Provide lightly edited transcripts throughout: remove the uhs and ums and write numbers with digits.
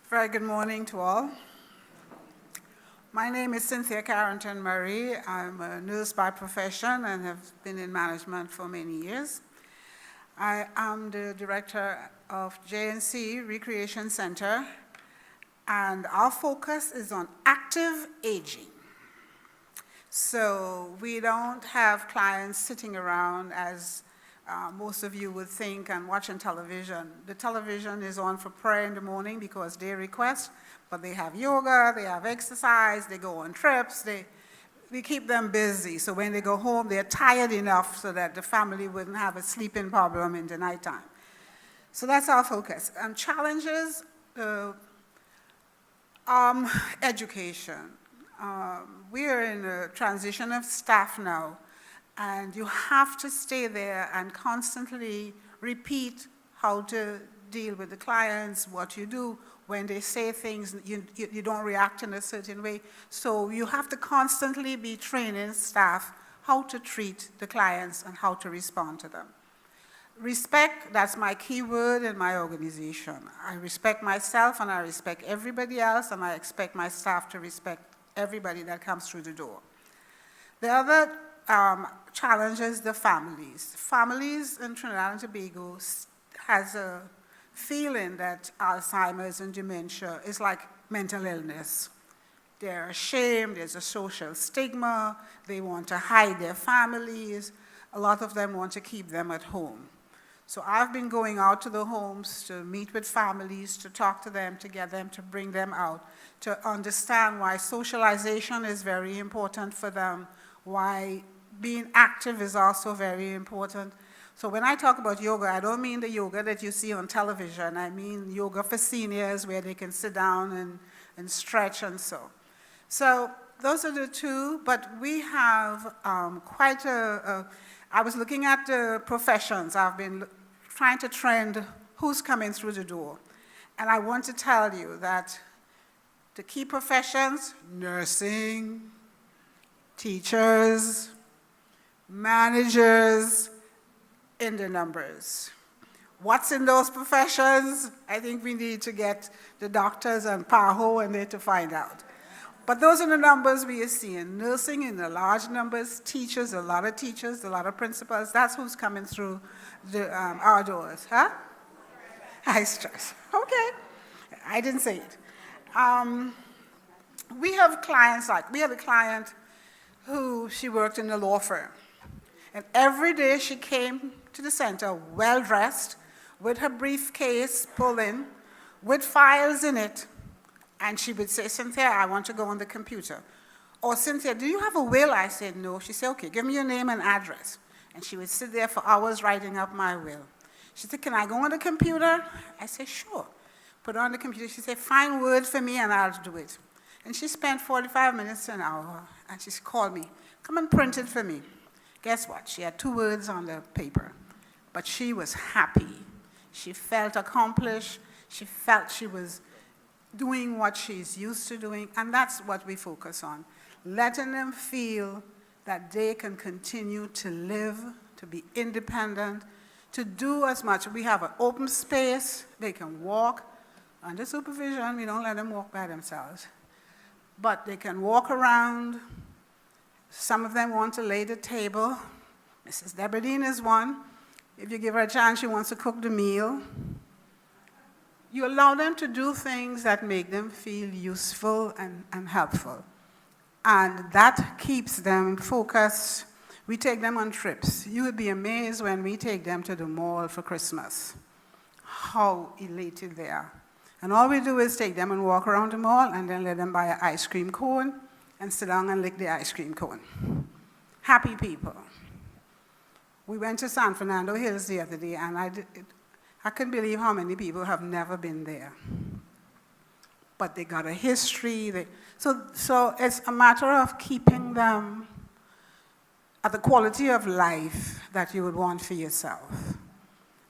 Very good morning to all. My name is Cynthia Carrington Murray. I'm a nurse by profession and have been in management for many years. I am the director of JNC Recreation Center, and our focus is on active aging. So we don't have clients sitting around as most of you would think and watching television. The television is on for prayer in the morning because they request, but they have yoga, they have exercise, they go on trips, we keep them busy. So when they go home, they're tired enough so that the family wouldn't have a sleeping problem in the nighttime. So that's our focus. And challenges, education. We are in a transition of staff now, and you have to stay there and constantly repeat how to deal with the clients, what you do when they say things, you don't react in a certain way. So you have to constantly be training staff how to treat the clients and how to respond to them. Respect, that's my key word in my organization. I respect myself and I respect everybody else, and I expect my staff to respect everybody that comes through the door. The other challenge is the families. Families in Trinidad and Tobago has a feeling that Alzheimer's and dementia is like mental illness. They're ashamed, there's a social stigma, they want to hide their families. A lot of them want to keep them at home. So I've been going out to the homes to meet with families, to talk to them, to get them, to bring them out, to understand why socialization is very important for them, why being active is also very important. So when I talk about yoga, I don't mean the yoga that you see on television. I mean yoga for seniors where they can sit down and stretch and so. So those are the two, but we have quite I was looking at the professions. I've been trying to trend who's coming through the door. And I want to tell you that the key professions, nursing, teachers, managers, in the numbers. What's in those professions? I think we need to get the doctors and PAHO and there to find out. But those are the numbers we are seeing. Nursing in the large numbers, teachers, a lot of principals. That's who's coming through our doors, huh? High stress. Okay, I didn't say it. We have clients we have a client who she worked in a law firm. And every day she came to the center well-dressed, with her briefcase pulled in, with files in it, and she would say, Cynthia, I want to go on the computer. Or, Cynthia, do you have a will? I said, no. She said, okay, give me your name and address. And she would sit there for hours writing up my will. She said, can I go on the computer? I said, sure. Put her on the computer. She said, find Word for me and I'll do it. And she spent 45 minutes to an hour, and she called me, come and print it for me. Guess what? She had 2 words on the paper, but she was happy. She felt accomplished. She felt she was doing what she's used to doing, and that's what we focus on, letting them feel that they can continue to live, to be independent, to do as much. We have an open space. They can walk. Under supervision, we don't let them walk by themselves. But they can walk around. Some of them want to lay the table. Mrs. Deberdine is one. If you give her a chance, she wants to cook the meal. You allow them to do things that make them feel useful and helpful. And that keeps them focused. We take them on trips. You would be amazed when we take them to the mall for Christmas, how elated they are. And all we do is take them and walk around the mall and then let them buy an ice cream cone and sit down and lick the ice cream cone. Happy people. We went to San Fernando Hills the other day, and I couldn't believe how many people have never been there. But they got a history. So it's a matter of keeping them at the quality of life that you would want for yourself.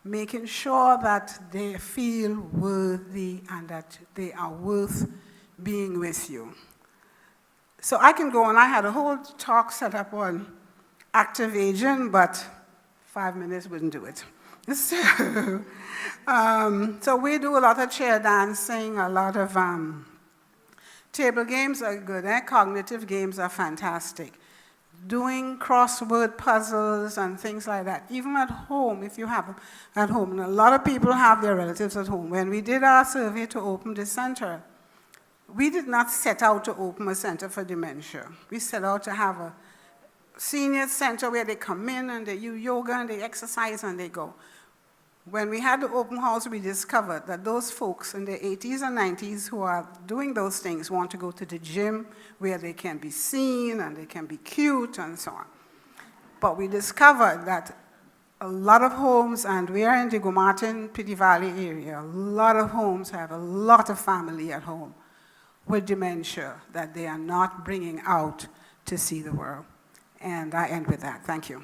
Making sure that they feel worthy and that they are worth being with you. So I can go on. I had a whole talk set up on active aging, but 5 minutes wouldn't do it. So, So we do a lot of chair dancing, a lot of table games are good, cognitive games are fantastic. Doing crossword puzzles and things like that, even at home, if you have them at home. And a lot of people have their relatives at home. When we did our survey to open this center, we did not set out to open a center for dementia. We set out to have a senior center where they come in and they do yoga and they exercise and they go. When we had the open house, we discovered that those folks in their 80s and 90s who are doing those things want to go to the gym where they can be seen and they can be cute and so on. But we discovered that a lot of homes, and we are in the Gomartin, Pity Valley area, a lot of homes have a lot of family at home with dementia that they are not bringing out to see the world. And I end with that. Thank you.